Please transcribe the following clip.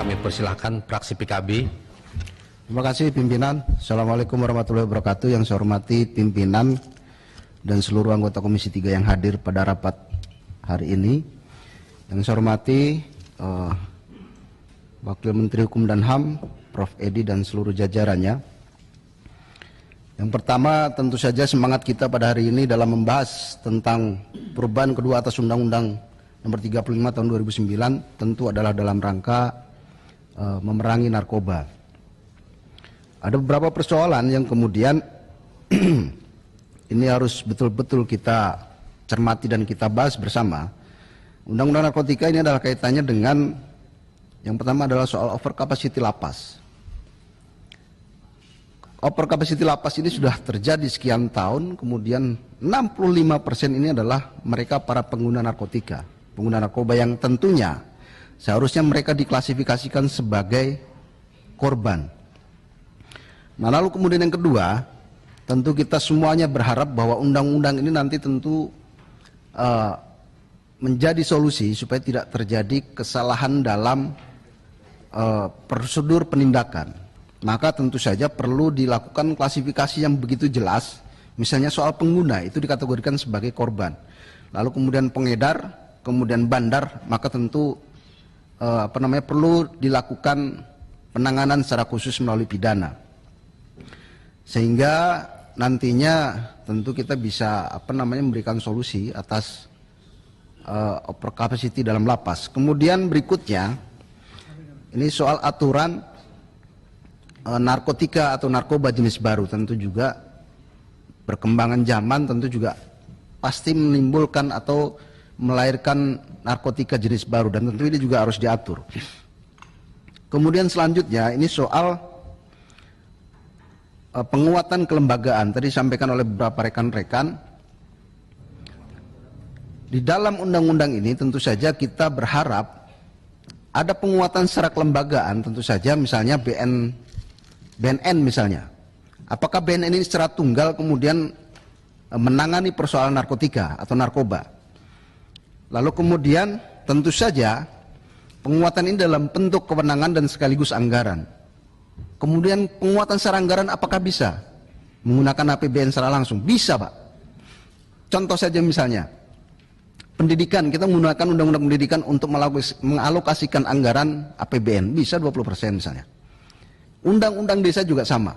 Kami persilahkan fraksi PKB. Terima kasih pimpinan. Assalamualaikum warahmatullahi wabarakatuh. Yang saya hormati pimpinan dan seluruh anggota Komisi 3 yang hadir pada rapat hari ini. Yang saya hormati Wakil Menteri Hukum dan HAM, Prof. Edi dan seluruh jajarannya. Yang pertama, tentu saja semangat kita pada hari ini dalam membahas tentang perubahan kedua atas Undang-Undang Nomor 35 Tahun 2009 tentu adalah dalam rangka memerangi narkoba. Ada beberapa persoalan yang kemudian ini harus betul-betul kita cermati dan kita bahas bersama. Undang-undang narkotika ini adalah kaitannya dengan yang pertama adalah soal over capacity lapas. Over capacity lapas ini sudah terjadi sekian tahun, kemudian 65% ini adalah mereka para pengguna narkotika, pengguna narkoba yang tentunya seharusnya mereka diklasifikasikan sebagai korban. Nah, lalu kemudian yang kedua, tentu kita semuanya berharap bahwa undang-undang ini nanti tentu menjadi solusi supaya tidak terjadi kesalahan dalam prosedur penindakan. Maka tentu saja perlu dilakukan klasifikasi yang begitu jelas. Misalnya soal pengguna itu dikategorikan sebagai korban. Lalu kemudian pengedar, kemudian bandar, maka tentu perlu dilakukan penanganan secara khusus melalui pidana. Sehingga nantinya tentu kita bisa memberikan solusi atas over capacity dalam lapas. Kemudian berikutnya ini soal aturan narkotika atau narkoba jenis baru, tentu juga perkembangan zaman tentu juga pasti menimbulkan atau melahirkan narkotika jenis baru dan tentu ini juga harus diatur. Kemudian selanjutnya ini soal penguatan kelembagaan. Tadi disampaikan oleh beberapa rekan-rekan. Di dalam undang-undang ini tentu saja kita berharap ada penguatan secara kelembagaan, tentu saja misalnya BNN misalnya. Apakah BNN ini secara tunggal kemudian menangani persoalan narkotika atau narkoba? Lalu kemudian tentu saja penguatan ini dalam bentuk kewenangan dan sekaligus anggaran. Kemudian penguatan secara anggaran apakah bisa menggunakan APBN secara langsung? Bisa, Pak. Contoh saja misalnya pendidikan, kita menggunakan undang-undang pendidikan untuk mengalokasikan anggaran APBN, bisa 20% misalnya. Undang-undang desa juga sama.